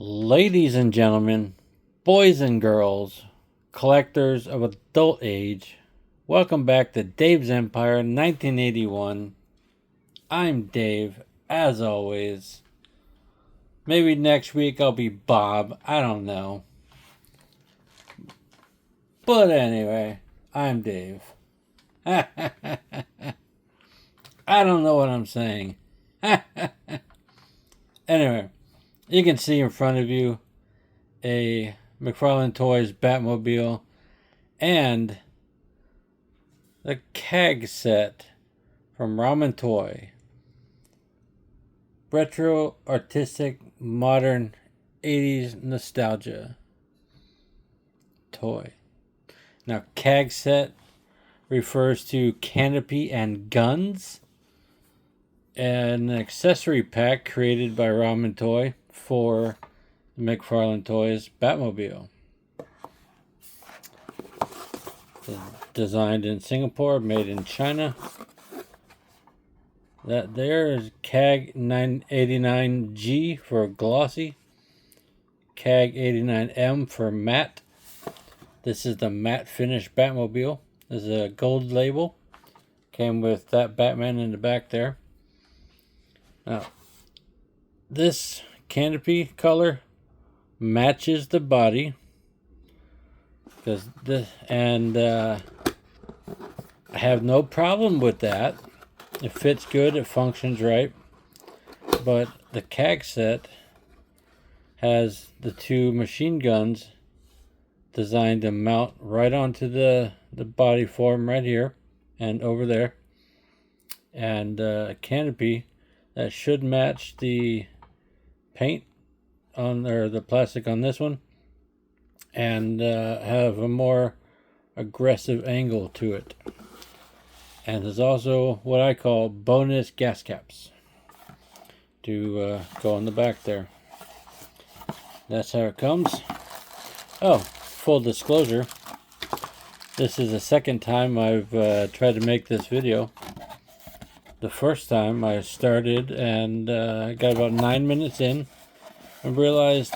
Ladies and gentlemen, boys and girls, collectors of adult age, welcome back to Dave's Empire 1981. I'm Dave, as always. Maybe next week I'll be Bob, I don't know. But anyway, I'm Dave. I don't know what I'm saying. Anyway, you can see in front of you a Mcfarlane Toys Batmobile and the CAG Set from Ramen Toy. Retro, artistic, modern 80s nostalgia toy. Now, CAG Set refers to Canopy and Guns, an accessory pack created by Ramen Toy for Mcfarlane Toys Batmobile. Designed in Singapore, made in China. That there is CAG 989G for glossy, CAG 89M for matte. This is the matte finish Batmobile. This is a gold label. Came with that Batman in the back there. Now, this canopy color matches the body, because this, and I have no problem with that. It fits good, it functions right. But the CAG set has the two machine guns designed to mount right onto the body form right here and over there, and a canopy that should match the paint on, or the plastic on this one, and have a more aggressive angle to it. And there's also what I call bonus gas caps to go on the back there. That's how it comes. Oh, full disclosure, this is the second time I've tried to make this video. The first time I started and got about 9 minutes in and realized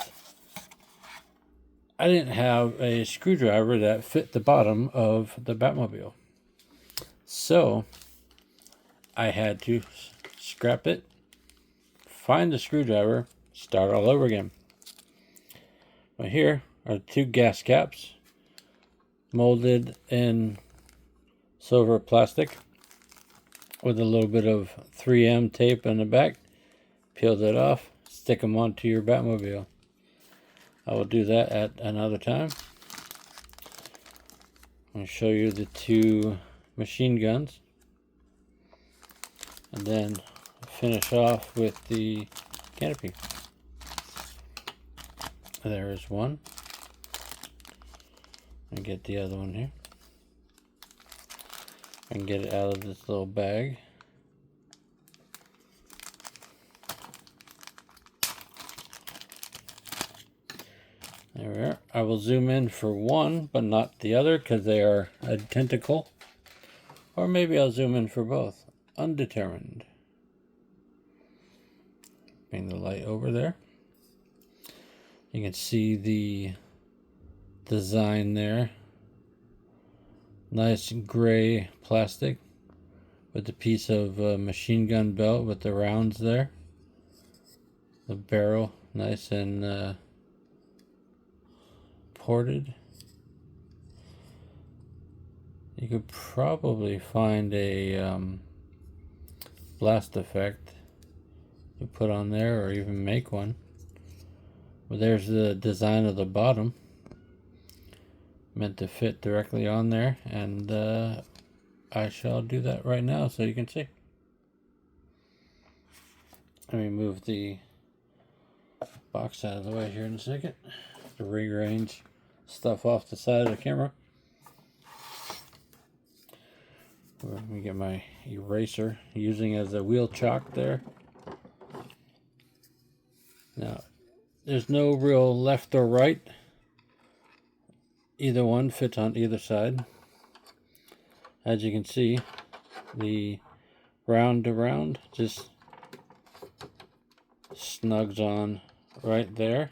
I didn't have a screwdriver that fit the bottom of the Batmobile. So I had to scrap it, find the screwdriver, start all over again. But here are two gas caps molded in silver plastic with a little bit of 3M tape in the back. Peel that off, stick them onto your Batmobile. I will do that at another time. I'll show you the two machine guns, and then finish off with the canopy. There is one. And get the other one here. I can get it out of this little bag. There we are. I will zoom in for one, but not the other, because they are identical. Or maybe I'll zoom in for both. Undetermined. Bring the light over there. You can see the design there. Nice gray plastic with a piece of machine gun belt with the rounds there. The barrel nice and ported. You could probably find a blast effect to put on there, or even make one. But there's the design of the bottom, meant to fit directly on there, and I shall do that right now so you can see. Let me move the box out of the way here in a second to rearrange stuff off the side of the camera. Let me get my eraser, using as a wheel chalk there. Now, there's no real left or right. Either one fits on either side. As you can see, the round to round just snugs on right there.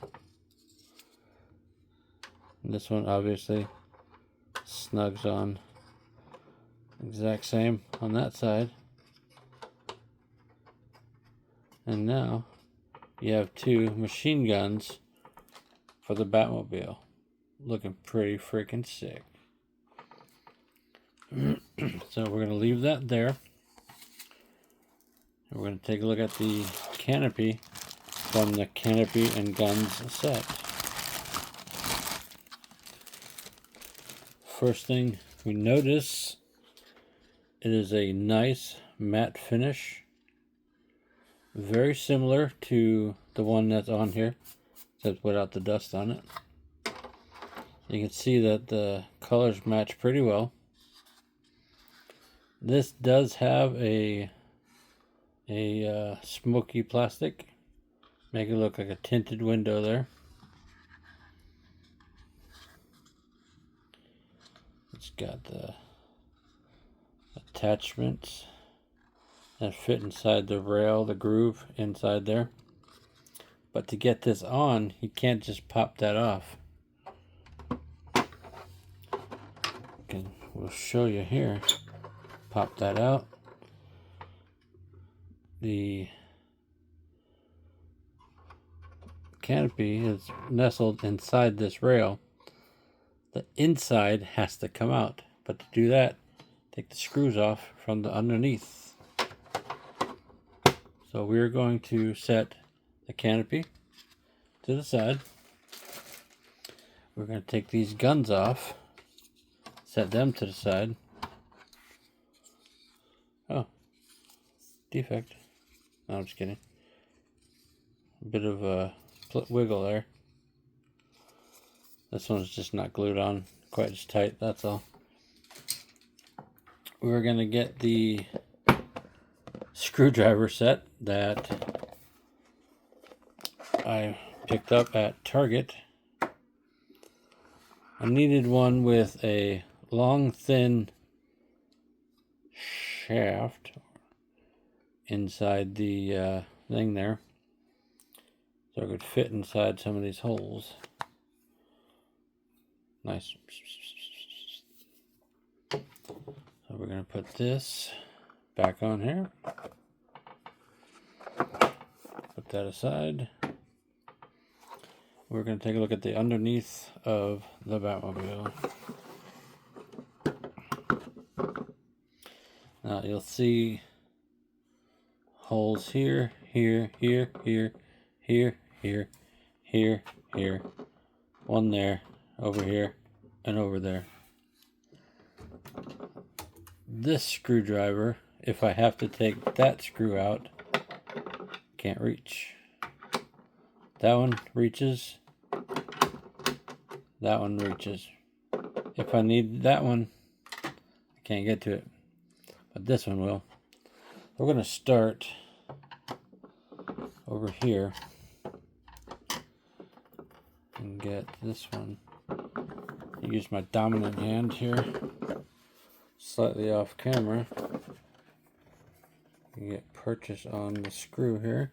This one obviously snugs on. Exact same on that side. And now you have two machine guns for the Batmobile. Looking pretty freaking sick. So we're going to leave that there. And we're going to take a look at the canopy from the Canopy and Guns set. First thing we notice, it is a nice matte finish. Very similar to the one that's on here, except without the dust on it. You can see that the colors match pretty well. This does have a smoky plastic, make it look like a tinted window there. It's got the attachments that fit inside the rail, the groove inside there. But to get this on, you can't just pop that off. We'll show you here. Pop that out. The canopy is nestled inside this rail. The inside has to come out, but to do that, take the screws off from the underneath. So we're going to set the canopy to the side. We're going to take these guns off, set them to the side. Oh, defect. No, I'm just kidding. A bit of a wiggle there. This one's just not glued on quite as tight, that's all. We're going to get the screwdriver set that I picked up at Target. I needed one with a long, thin shaft inside the thing there, so it could fit inside some of these holes. Nice. So we're going to put this back on here. Put that aside. We're going to take a look at the underneath of the Batmobile. Now you'll see holes here, here, here, here, here, here, here, here, one there, over here, and over there. This screwdriver, if I have to take that screw out, can't reach. That one reaches. That one reaches. If I need that one, I can't get to it. But this one will. We're going to start over here and get this one. Use my dominant hand here, slightly off camera. You get purchase on the screw here.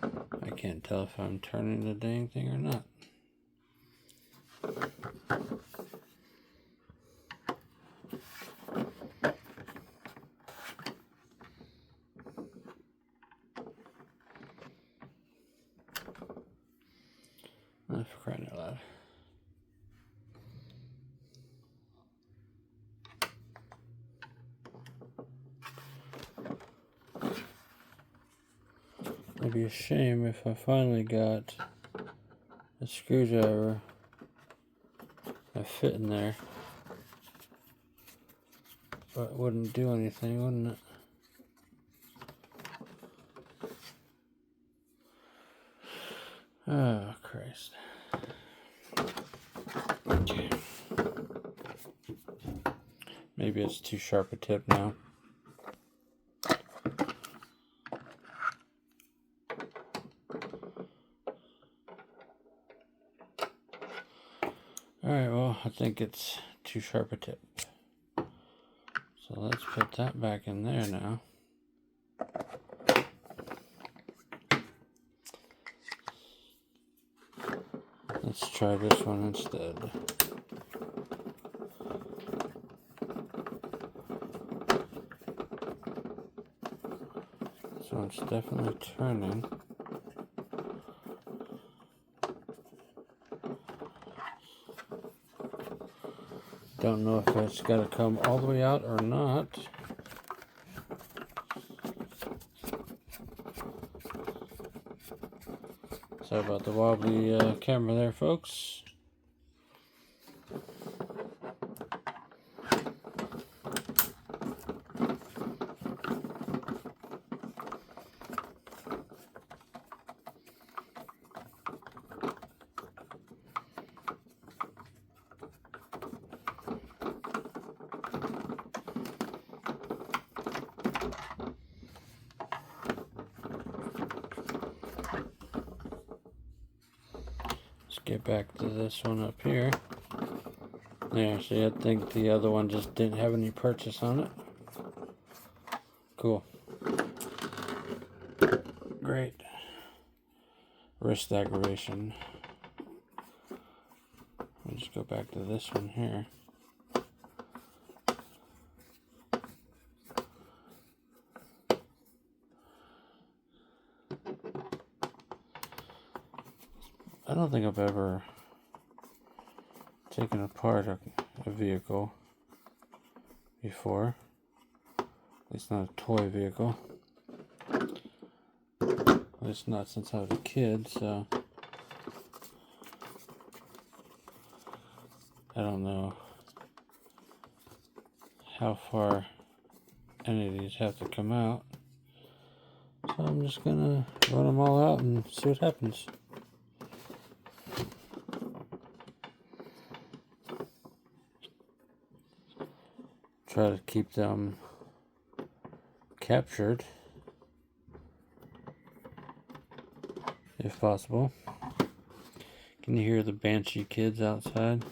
I can't tell if I'm turning the dang thing or not. Oh, for crying out loud. It'd be a shame if I finally got a screwdriver that fit in there, but it wouldn't do anything, wouldn't it? Oh, Christ. Okay. Maybe it's too sharp a tip now. Alright, well, I think it's too sharp a tip. So let's put that back in there now. Let's try this one instead. This one's definitely turning. Don't know if it's got to come all the way out or not. Sorry about the wobbly camera there, folks. Get back to this one up here. There, see, I think the other one just didn't have any purchase on it. Cool. Great. Wrist aggravation. I'll just go back to this one here. I don't think I've ever taken apart a vehicle before. At least not a toy vehicle. At least not since I was a kid, so I don't know how far any of these have to come out. So I'm just gonna run them all out and see what happens. Try to keep them captured if possible. Can you hear the Banshee kids outside?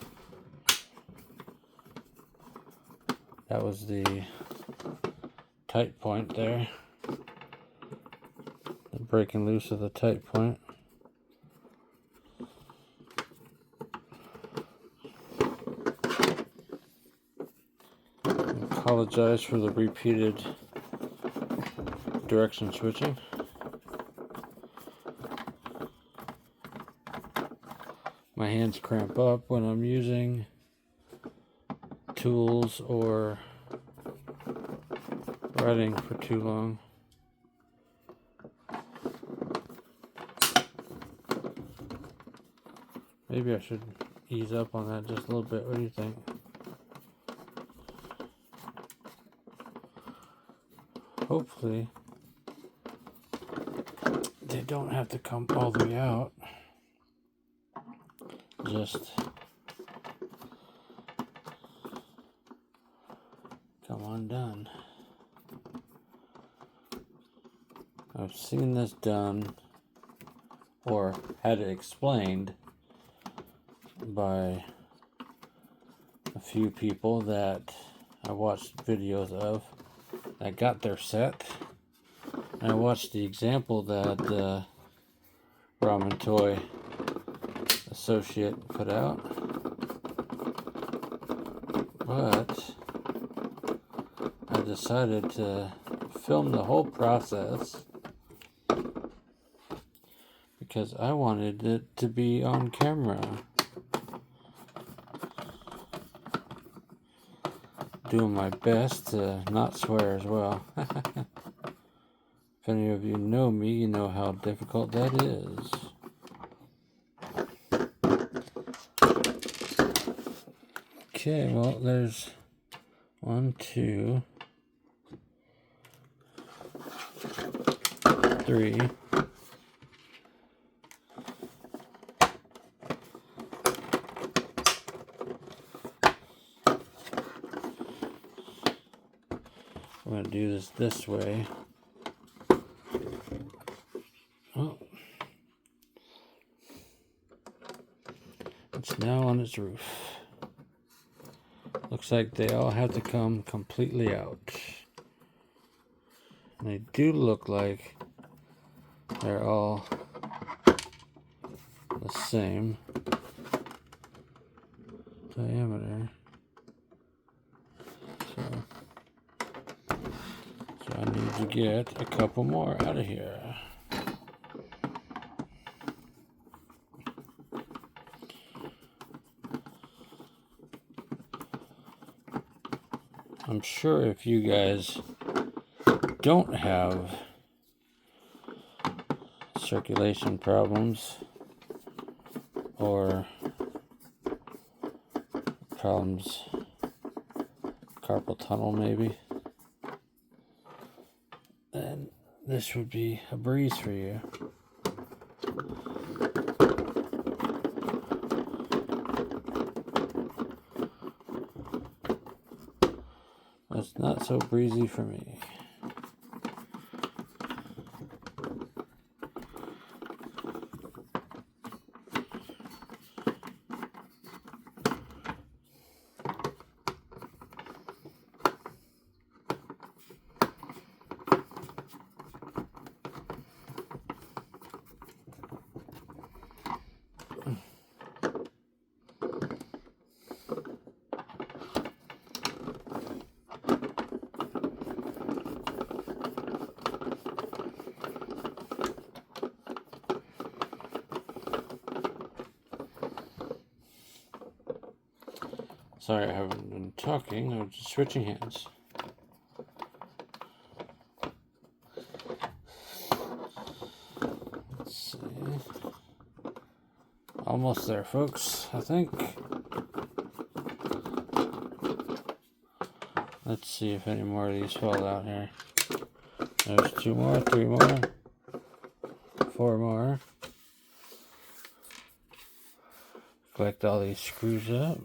That was the tight point there. The breaking loose of the tight point. Apologize for the repeated direction switching. My hands cramp up when I'm using tools or writing for too long. Maybe I should ease up on that just a little bit. What do you think? Hopefully they don't have to come all the way out. Just come undone. I've seen this done or had it explained by a few people that I watched videos of that got their set. And I watched the example that Ramen Toy associate put out, but I decided to film the whole process because I wanted it to be on camera. Doing my best to not swear as well. If any of you know me, you know how difficult that is. Okay, well, there's 1, 2, 3. I'm going to do this way. Oh. It's now on its roof. Looks like they all have to come completely out. And they do look like they're all the same. diameter. So I need to get a couple more out of here. I'm sure if you guys don't have circulation problems or problems, carpal tunnel maybe, then this would be a breeze for you. It's not so breezy for me. Sorry, I haven't been talking. I was just switching hands. Let's see. Almost there, folks, I think. Let's see if any more of these fall out here. There's 2 more, 3 more, 4 more. Collect all these screws up.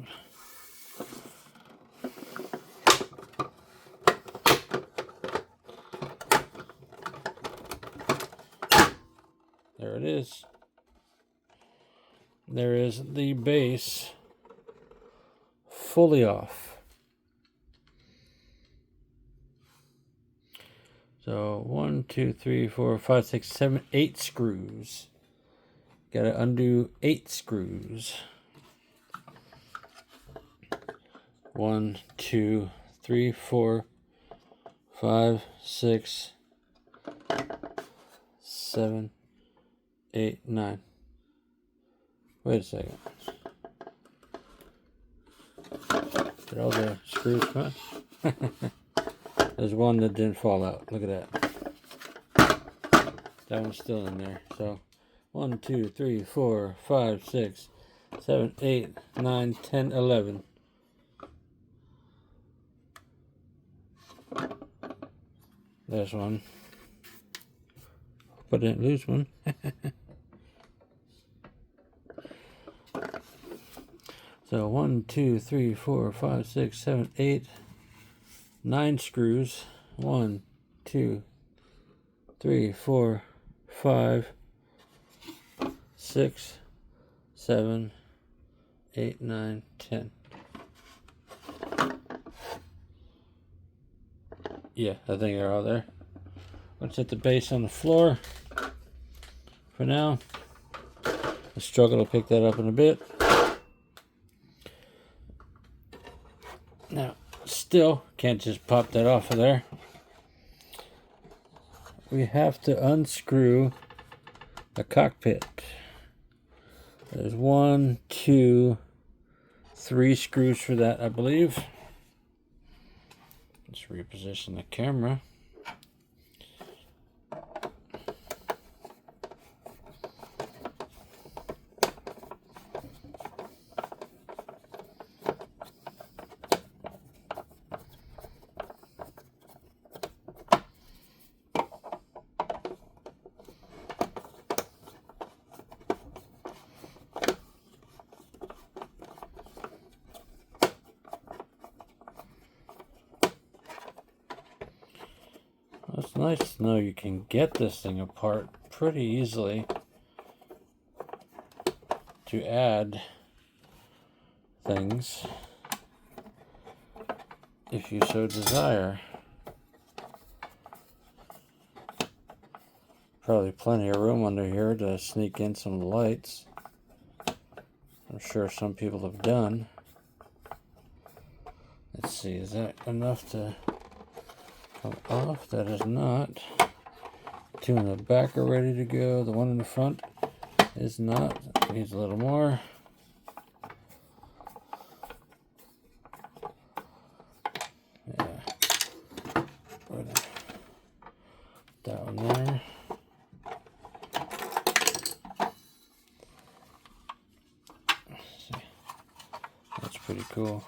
There it is. There is the base fully off. So 1, 2, 3, 4, 5, 6, 7, 8 screws. Gotta undo 8 screws. 1, 2, 3, 4, 5, 6, 7, 8, 9. Wait a second. Did all the screws come out? There's one that didn't fall out. Look at that. That one's still in there. So 1, 2, 3, 4, 5, 6, 7, 8, 9, 10, 11. There's one. Hope I didn't lose one. So 1, 2, 3, 4, 5, 6, 7, 8, 9 screws. 1, 2, 3, 4, 5, 6, 7, 8, 9, 10. Yeah, I think they're all there. Let's hit the base on the floor for now. I'll struggle to pick that up in a bit. Now, still can't just pop that off of there. We have to unscrew the cockpit. There's 1, 2, 3 screws for that, I believe. Let's reposition the camera. It's nice to know you can get this thing apart pretty easily to add things if you so desire. Probably plenty of room under here to sneak in some lights. I'm sure some people have done. see, is that enough to come off? That is not. Two in the back are ready to go. The one in the front is not. Needs a little more. Yeah. Put that one there. See. That's pretty cool.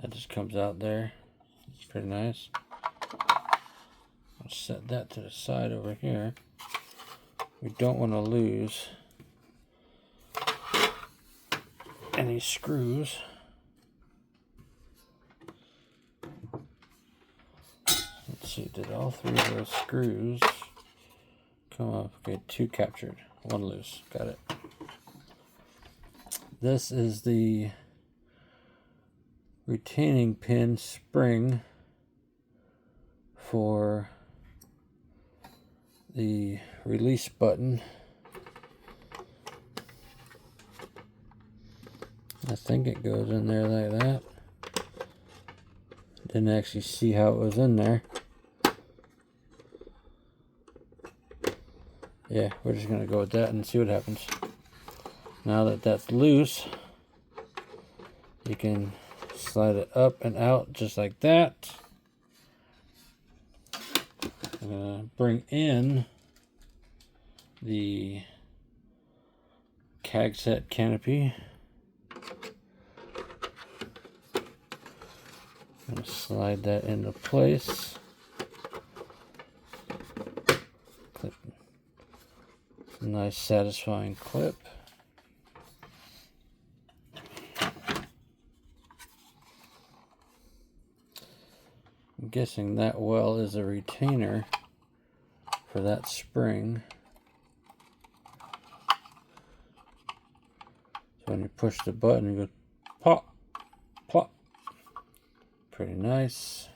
That just comes out there. It's pretty nice. I'll set that to the side over here. We don't want to lose any screws. Let's see, did all three of those screws come up? Okay, two captured, one loose. Got it. This is the retaining pin spring for the release button. I think it goes in there like that. Didn't actually see how it was in there. Yeah, we're just gonna go with that and see what happens. Now that that's loose, you can slide it up and out just like that. I'm gonna bring in the CAG Set canopy. I'm gonna slide that into place. Clip. Nice satisfying clip. I'm guessing that well is a retainer for that spring. So when you push the button, you go pop, plop. Pretty nice.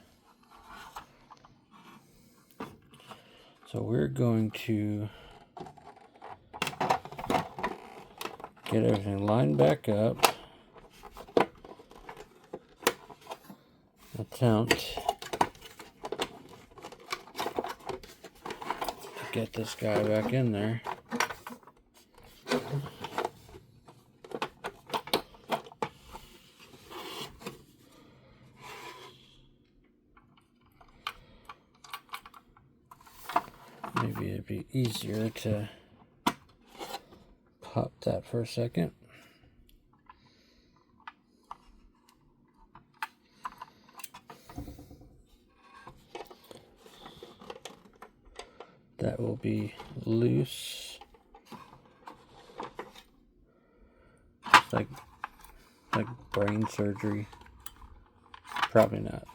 So we're going to get everything lined back up. Attempt to get this guy back in there. Maybe it'd be easier to pop that for a second. That will be loose. It's like brain surgery. Probably not.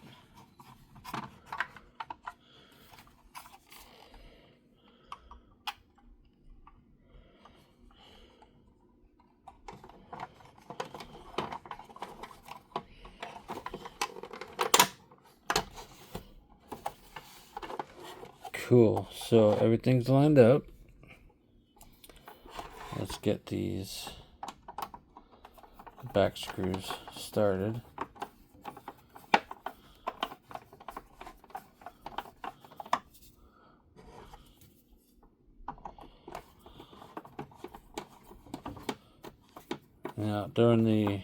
Cool, so everything's lined up. Let's get these back screws started. Now, during the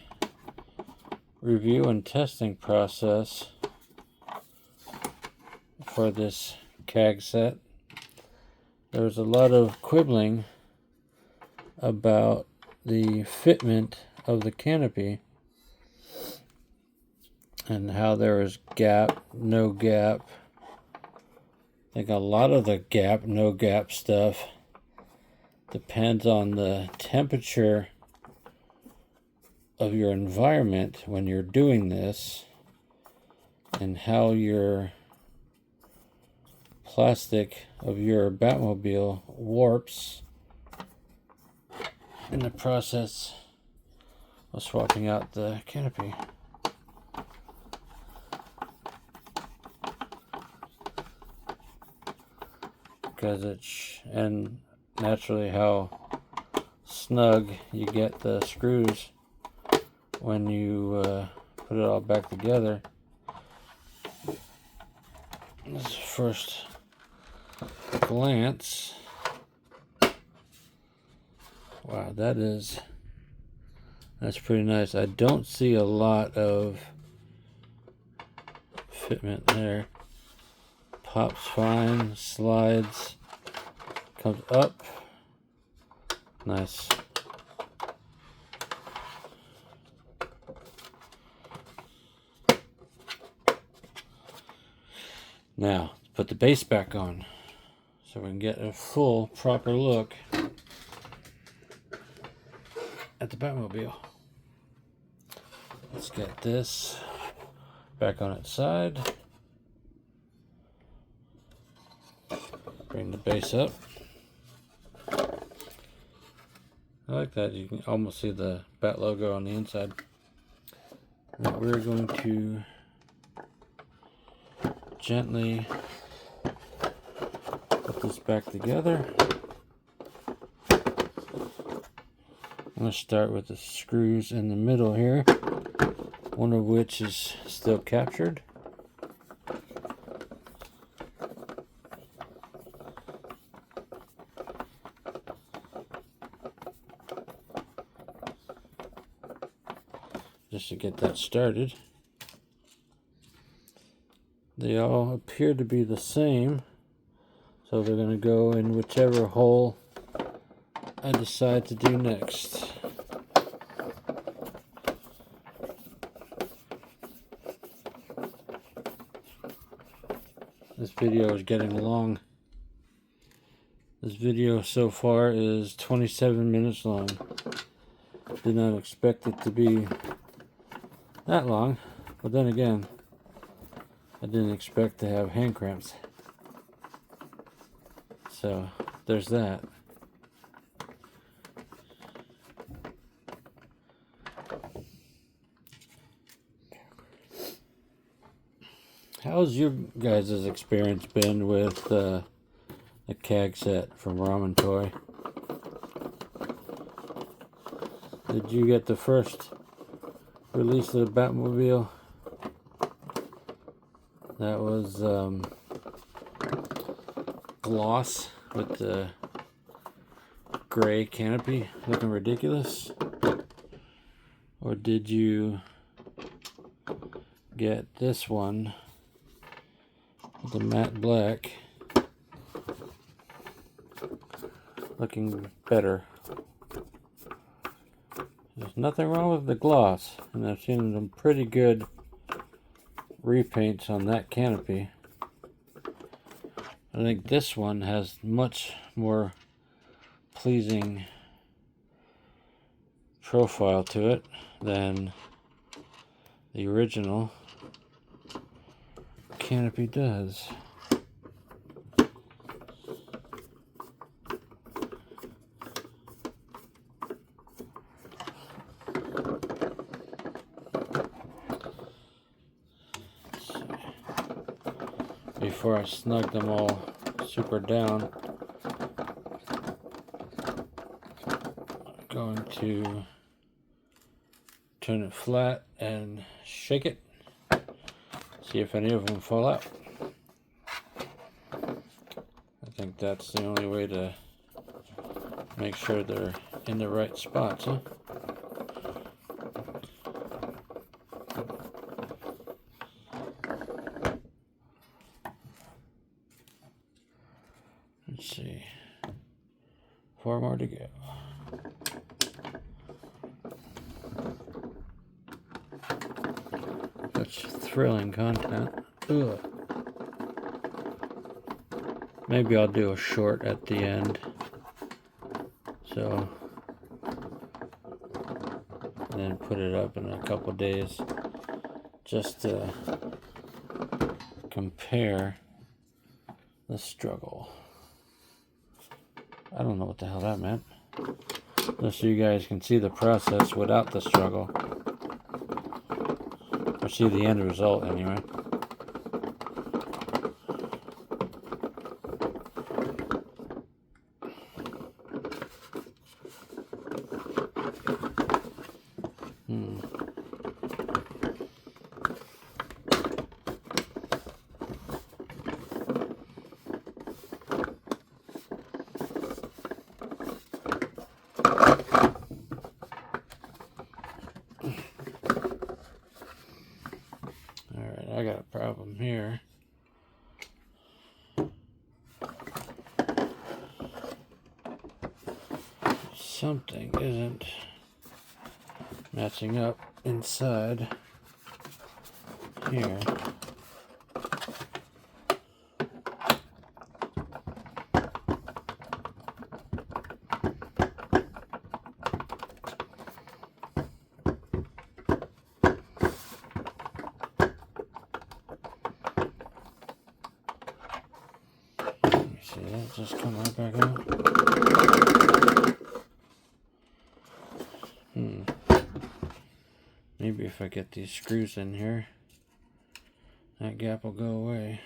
review and testing process for this CAG set, there was a lot of quibbling about the fitment of the canopy and how there was gap, no gap. I think a lot of the gap, no gap stuff depends on the temperature of your environment when you're doing this and how your plastic of your Batmobile warps in the process of swapping out the canopy. Because it's, and naturally how snug you get the screws when you put it all back together. This is first glance. Wow, that's pretty nice. I don't see a lot of fitment there. Pops fine, slides, comes up. Nice. Now, put the base back on so we can get a full, proper look at the Batmobile. Let's get this back on its side. Bring the base up. I like that. You can almost see the Bat logo on the inside. Now we're going to gently put this back together. I'm going to start with the screws in the middle here, one of which is still captured. Just to get that started. They all appear to be the same, so they're going to go in whichever hole I decide to do next. This video is getting long. This video so far is 27 minutes long. Did not expect it to be that long, but then again, I didn't expect to have hand cramps. So there's that. How's your guys' experience been with the CAG set from Ramen Toy? Did you get the first release of the Batmobile? That was gloss with the gray canopy looking ridiculous? Or did you get this one, the matte black, looking better? There's nothing wrong with the gloss, and I've seen some pretty good repaints on that canopy. I think this one has much more pleasing profile to it than the original canopy does. Before I snug them all super down, I'm going to turn it flat and shake it, see if any of them fall out. I think that's the only way to make sure they're in the right spots, huh? Let's see, 4 more to go. Such thrilling content. Ugh. Maybe I'll do a short at the end. So, and then put it up in a couple days just to compare the struggle. I don't know what the hell that meant. Just so you guys can see the process without the struggle. Or see the end result anyway. problem here. Something isn't matching up inside here. See that? Just come right back out. Maybe if I get these screws in here, that gap will go away.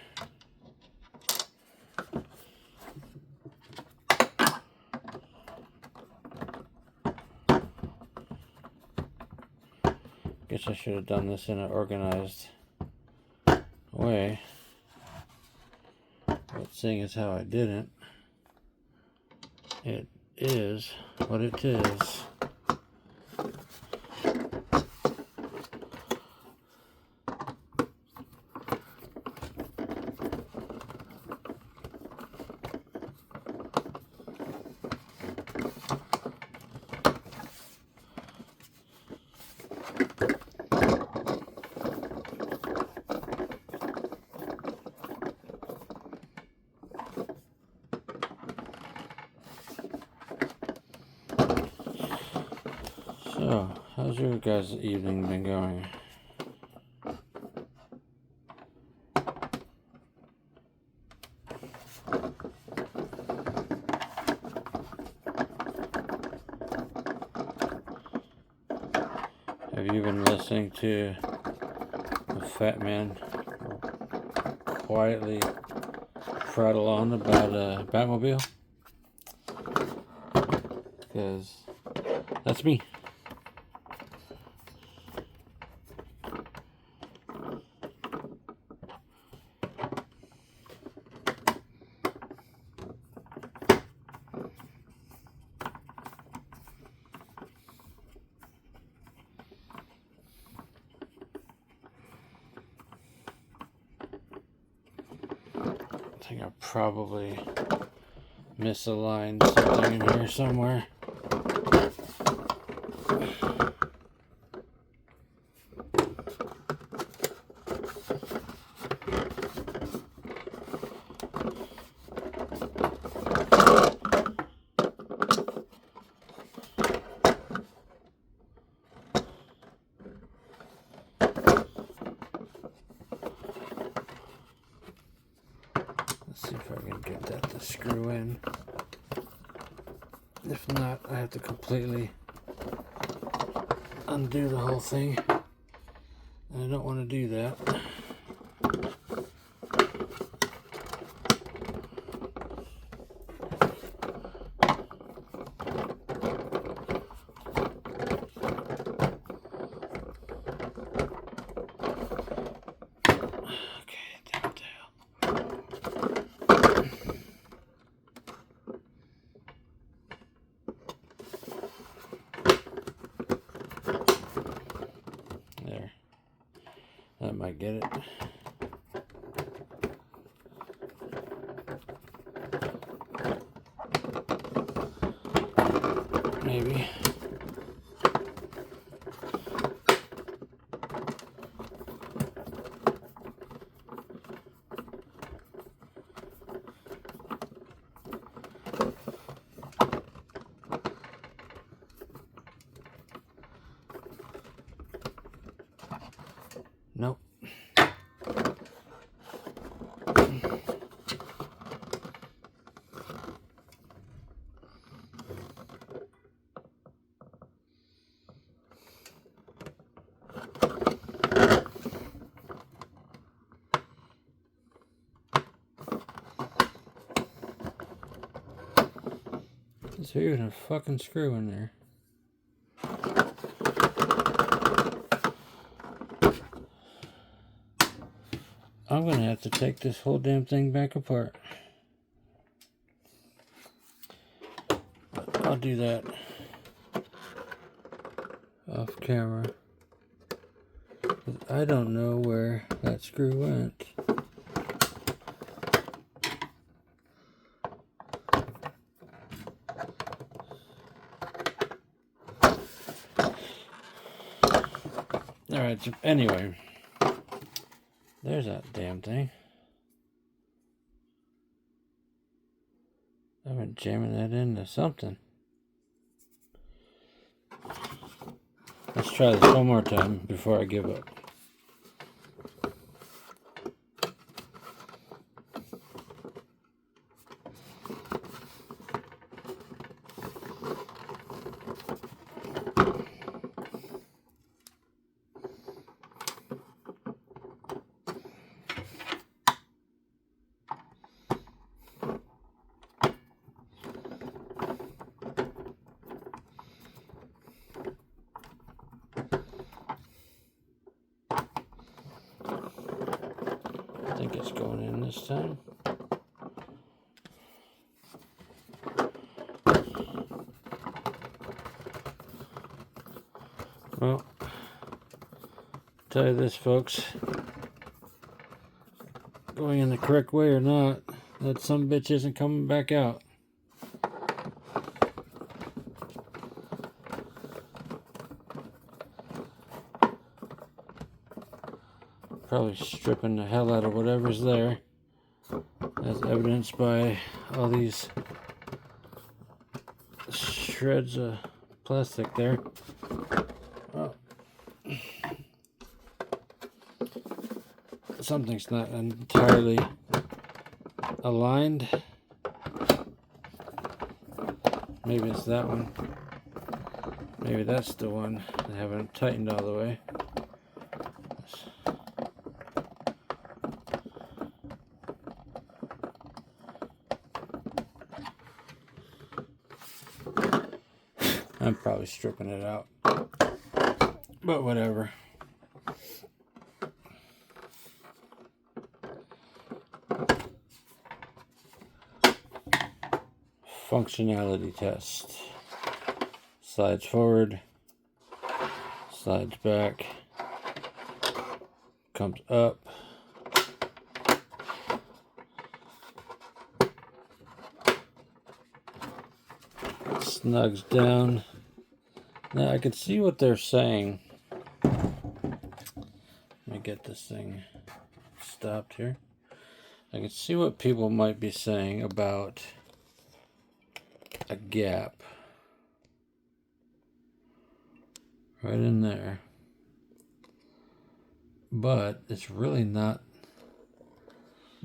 Guess I should have done this in an organized way. But seeing as how I didn't, it is what it is. So, how's your guys' evening been going? Have you been listening to the fat man quietly prattle on about a Batmobile? Because that's me. I think I probably misaligned something in here somewhere. Let's see if I can get that to screw in. If not, I have to completely undo the whole thing. And I don't want to do that. There. That might get it. Maybe. Nope. Is there even a fucking screw in there? I'm gonna have to take this whole damn thing back apart. But I'll do that off camera. I don't know where that screw went. Alright, so anyway. There's that damn thing. I've been jamming that into something. Let's try this one more time before I give up. I think it's going in this time. Well, tell you this, folks, going in the correct way or not, that some bitch isn't coming back out. Probably stripping the hell out of whatever's there, as evidenced by all these shreds of plastic there. Oh. Something's not entirely aligned. Maybe it's that one. Maybe that's the one I haven't tightened all the way. I'm probably stripping it out, but whatever. Functionality test. Slides forward, slides back, comes up. Snugs down. Now I can see what they're saying. Let me get this thing stopped here. I can see what people might be saying about a gap right in there, but it's really not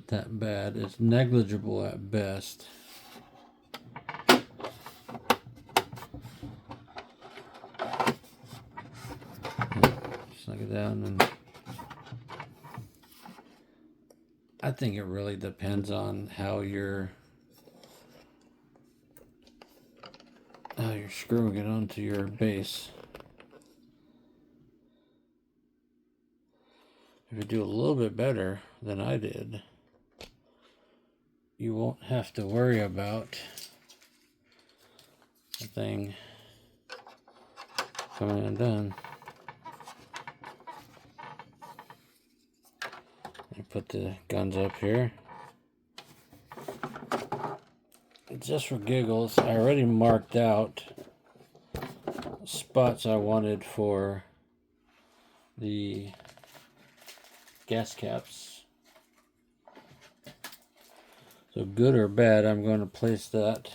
that bad. It's negligible at best. Snug it down, and I think it really depends on how you're screwing it onto your base. If you do a little bit better than I did, you won't have to worry about the thing coming undone. I put the guns up here. Just for giggles, I already marked out spots I wanted for the gas caps. So good or bad, I'm going to place that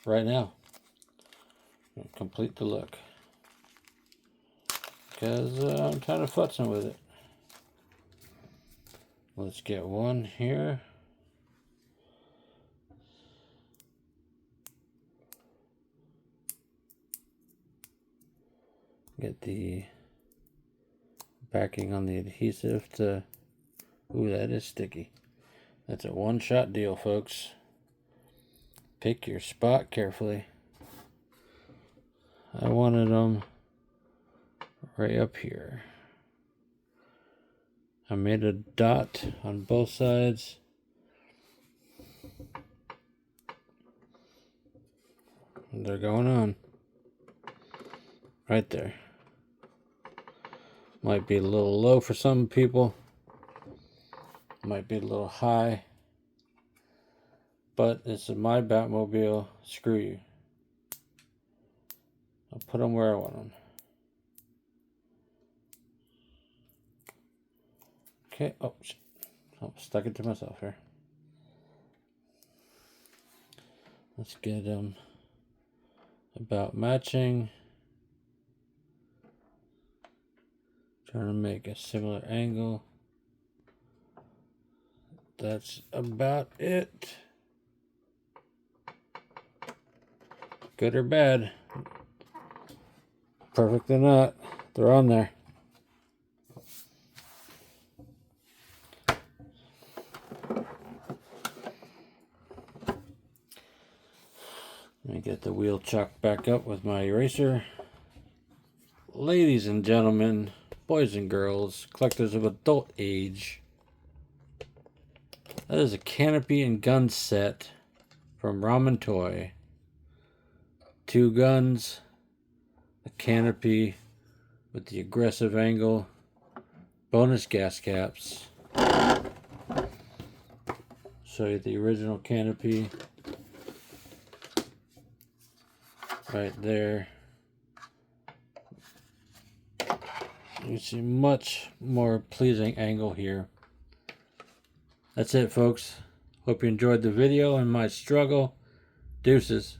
right now. Complete the look. Because I'm kind of futzing with it. Let's get one here. Get the backing on the adhesive to... Ooh, that is sticky. That's a one-shot deal, folks. Pick your spot carefully. I wanted them right up here. I made a dot on both sides. They're going on. Right there. Might be a little low for some people. Might be a little high. But this is my Batmobile. Screw you. I'll put them where I want them. Okay, oh, shit. Oh, stuck it to myself here. Let's get them about matching. Trying to make a similar angle. That's about it. Good or bad? Perfect or not, they're on there. Let me get the wheel chalked back up with my eraser. Ladies and gentlemen, boys and girls, collectors of adult age, that is a Canopy and Guns set from Ramen Toy. 2 guns, a canopy with the aggressive angle, bonus gas caps. Show you the original canopy right there. You see much more pleasing angle here. That's it, folks. Hope you enjoyed the video and my struggle. Deuces.